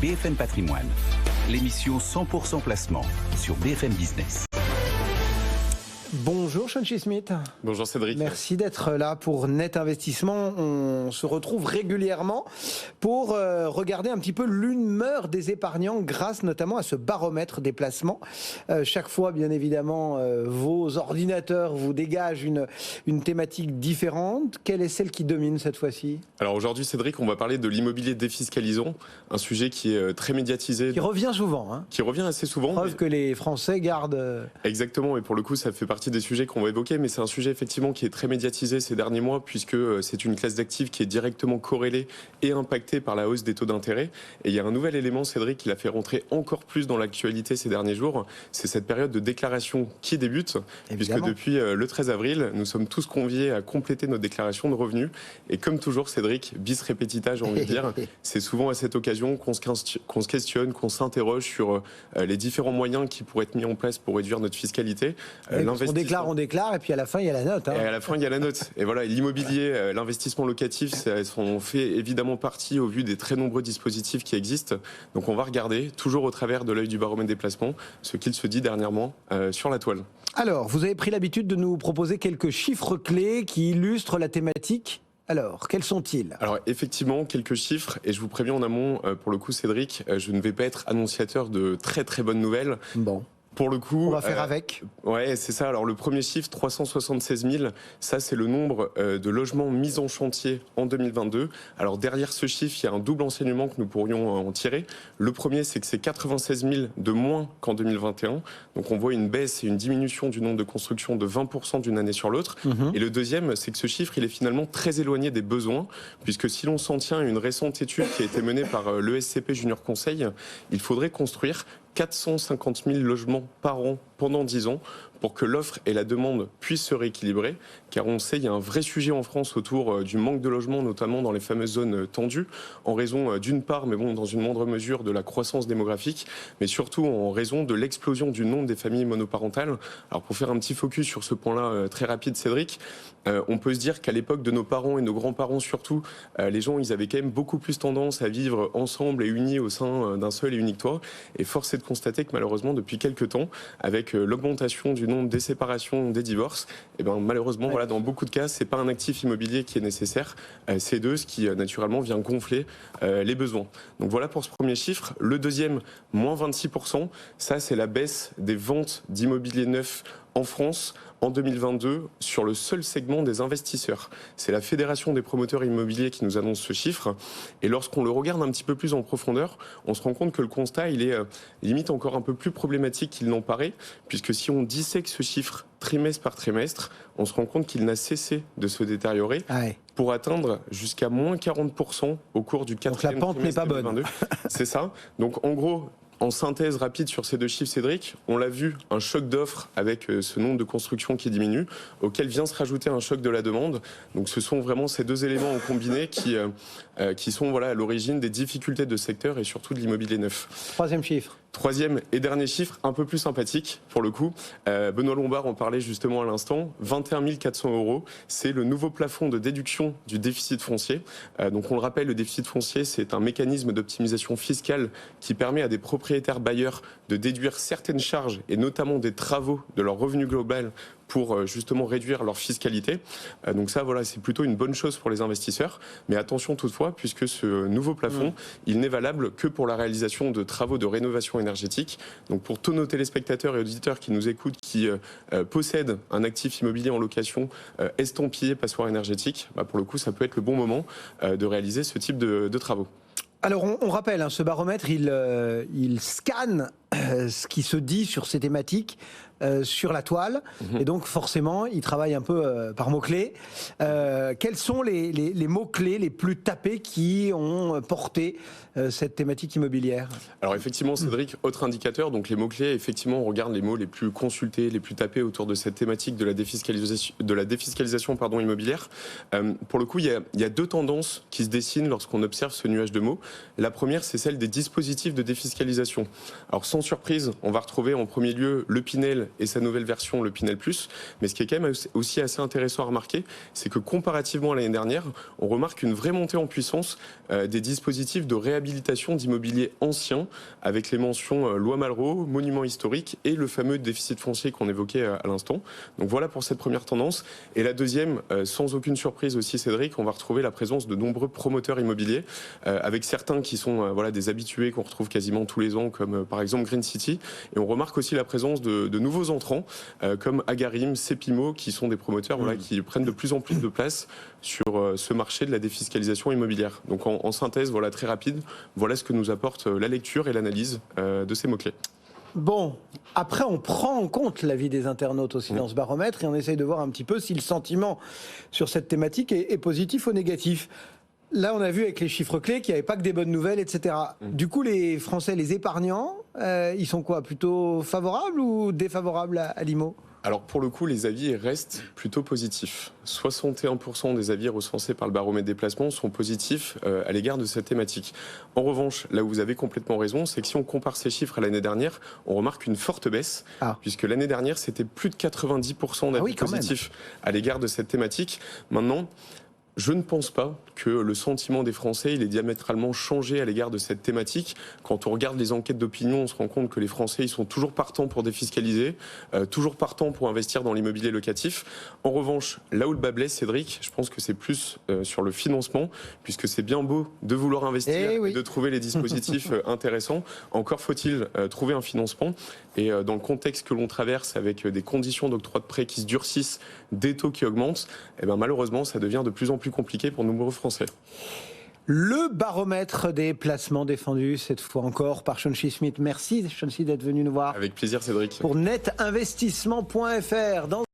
BFM Patrimoine, l'émission 100% placement sur BFM Business. Bonjour Chauncey Smith. Bonjour Cédric. Merci d'être là pour Net Investissement. On se retrouve régulièrement pour regarder un petit peu l'humeur des épargnants grâce notamment à ce baromètre des placements. Chaque fois, bien évidemment, vos ordinateurs vous dégagent une thématique différente. Quelle est celle qui domine cette fois-ci ? Alors aujourd'hui Cédric, on va parler de l'immobilier défiscalisant, un sujet qui est très médiatisé. Qui revient souvent. Hein. Qui revient assez souvent. Preuve que les Français gardent... Exactement, et pour le coup ça fait partie des sujets qu'on va évoquer, mais c'est un sujet effectivement qui est très médiatisé ces derniers mois puisque c'est une classe d'actifs qui est directement corrélée et impactée par la hausse des taux d'intérêt. Et il y a un nouvel élément, Cédric, qui l'a fait rentrer encore plus dans l'actualité ces derniers jours, c'est cette période de déclaration qui débute, évidemment. Puisque depuis le 13 avril, nous sommes tous conviés à compléter notre déclaration de revenus. Et comme toujours, Cédric, bis repetita, j'ai envie de dire, c'est souvent à cette occasion qu'on se questionne, qu'on s'interroge sur les différents moyens qui pourraient être mis en place pour réduire notre fiscalité. On déclare, et puis à la fin, il y a la note. Hein. Et à la fin, il y a la note. Et voilà, l'immobilier, l'investissement locatif, ça en fait évidemment partie au vu des très nombreux dispositifs qui existent. Donc on va regarder, toujours au travers de l'œil du baromètre des placements, ce qu'il se dit dernièrement sur la toile. Alors, vous avez pris l'habitude de nous proposer quelques chiffres clés qui illustrent la thématique. Alors, quels sont-ils ? Alors, effectivement, quelques chiffres, et je vous préviens en amont, pour le coup, Cédric, je ne vais pas être annonciateur de très très bonnes nouvelles. Bon. Pour le coup, on va faire avec. Ouais, c'est ça. Alors le premier chiffre, 376 000, ça c'est le nombre de logements mis en chantier en 2022. Alors derrière ce chiffre, il y a un double enseignement que nous pourrions en tirer. Le premier, c'est que c'est 96 000 de moins qu'en 2021. Donc on voit une baisse et une diminution du nombre de constructions de 20% d'une année sur l'autre. Et le deuxième, c'est que ce chiffre, il est finalement très éloigné des besoins, puisque si l'on s'en tient à une récente étude qui a été menée par l'ESCP Junior Conseil, il faudrait construire 450 000 logements par an pendant 10 ans pour que l'offre et la demande puissent se rééquilibrer, car on sait qu'il y a un vrai sujet en France autour du manque de logements, notamment dans les fameuses zones tendues, en raison d'une part, mais bon, dans une moindre mesure, de la croissance démographique, mais surtout en raison de l'explosion du nombre des familles monoparentales. Alors pour faire un petit focus sur ce point-là très rapide, Cédric, on peut se dire qu'à l'époque de nos parents et nos grands-parents surtout, les gens, ils avaient quand même beaucoup plus tendance à vivre ensemble et unis au sein d'un seul et unique toit, et force est de constater que malheureusement, depuis quelques temps, avec l'augmentation du nombre des séparations, des divorces, et ben malheureusement, voilà, dans beaucoup de cas, c'est pas un actif immobilier qui est nécessaire, c'est ce qui naturellement vient gonfler les besoins. Donc voilà pour ce premier chiffre. Le deuxième, moins 26%, ça c'est la baisse des ventes d'immobilier neuf en France en 2022 sur le seul segment des investisseurs. C'est la Fédération des promoteurs immobiliers qui nous annonce ce chiffre. Et lorsqu'on le regarde un petit peu plus en profondeur, on se rend compte que le constat, il est limite encore un peu plus problématique qu'il n'en paraît, puisque si on dissèque ce chiffre trimestre par trimestre, on se rend compte qu'il n'a cessé de se détériorer pour atteindre jusqu'à moins 40% au cours du quatrième trimestre 2022. Donc la pente n'est pas bonne. C'est ça. Donc en gros, en synthèse rapide sur ces deux chiffres, Cédric, on l'a vu, un choc d'offres avec ce nombre de constructions qui diminue, auquel vient se rajouter un choc de la demande. Donc ce sont vraiment ces deux éléments en combiné qui sont à l'origine des difficultés de secteur et surtout de l'immobilier neuf. Troisième chiffre. Troisième et dernier chiffre, un peu plus sympathique pour le coup. Benoît Lombard en parlait justement à l'instant. 21 400 €, c'est le nouveau plafond de déduction du déficit foncier. Donc on le rappelle, le déficit foncier, c'est un mécanisme d'optimisation fiscale qui permet à des propriétaires bailleurs de déduire certaines charges et notamment des travaux de leur revenu global pour justement réduire leur fiscalité. Donc ça, voilà, c'est plutôt une bonne chose pour les investisseurs. Mais attention toutefois, puisque ce nouveau plafond, il n'est valable que pour la réalisation de travaux de rénovation énergétique. Donc pour tous nos téléspectateurs et auditeurs qui nous écoutent, qui possèdent un actif immobilier en location estampillé passoire énergétique, pour le coup, ça peut être le bon moment de réaliser ce type de travaux. Alors on rappelle, ce baromètre, il scanne ce qui se dit sur ces thématiques sur la toile, et donc forcément il travaille un peu par mots-clés. Quels sont les mots-clés les plus tapés qui ont porté cette thématique immobilière? Alors effectivement, Cédric, autre indicateur, donc les mots-clés, effectivement on regarde les mots les plus consultés, les plus tapés autour de cette thématique de la défiscalisation immobilière. Pour le coup, il y a deux tendances qui se dessinent lorsqu'on observe ce nuage de mots. La première, c'est celle des dispositifs de défiscalisation. Alors sans surprise, on va retrouver en premier lieu le Pinel et sa nouvelle version, le Pinel Plus. Mais ce qui est quand même aussi assez intéressant à remarquer, c'est que comparativement à l'année dernière, on remarque une vraie montée en puissance des dispositifs de réhabilitation d'immobilier anciens, avec les mentions loi Malraux, monument historique et le fameux déficit foncier qu'on évoquait à l'instant. Donc voilà pour cette première tendance. Et la deuxième, sans aucune surprise aussi Cédric, on va retrouver la présence de nombreux promoteurs immobiliers, avec certains qui sont des habitués qu'on retrouve quasiment tous les ans, comme par exemple Green City. Et on remarque aussi la présence de nouveaux entrants, comme Agarim, Cepimo, qui sont des promoteurs qui prennent de plus en plus de place sur ce marché de la défiscalisation immobilière. Donc en synthèse, très rapide, voilà ce que nous apporte la lecture et l'analyse de ces mots-clés. Bon, après on prend en compte l'avis des internautes aussi dans ce baromètre et on essaye de voir un petit peu si le sentiment sur cette thématique est positif ou négatif. Là, on a vu avec les chiffres clés qu'il n'y avait pas que des bonnes nouvelles, etc. Du coup, les Français, les épargnants, ils sont quoi, plutôt favorables ou défavorables à l'IMO ? Alors pour le coup, les avis restent plutôt positifs. 61% des avis recensés par le baromètre des placements sont positifs à l'égard de cette thématique. En revanche, là où vous avez complètement raison, c'est que si on compare ces chiffres à l'année dernière, on remarque une forte baisse, puisque l'année dernière, c'était plus de 90% d'avis positifs à l'égard de cette thématique. Maintenant, je ne pense pas que le sentiment des Français il est diamétralement changé à l'égard de cette thématique. Quand on regarde les enquêtes d'opinion, on se rend compte que les Français ils sont toujours partants pour défiscaliser, toujours partants pour investir dans l'immobilier locatif. En revanche, là où le bas blesse, Cédric, je pense que c'est plus sur le financement, puisque c'est bien beau de vouloir investir et de trouver les dispositifs intéressants. Encore faut-il trouver un financement. Et dans le contexte que l'on traverse, avec des conditions d'octroi de prêt qui se durcissent, des taux qui augmentent, malheureusement, ça devient de plus en plus compliqué pour de nombreux Français. Le baromètre des placements défendus, cette fois encore, par Chauncey Schmitt. Merci, Chauncey, d'être venu nous voir. Avec plaisir, Cédric. Pour netinvestissement.fr.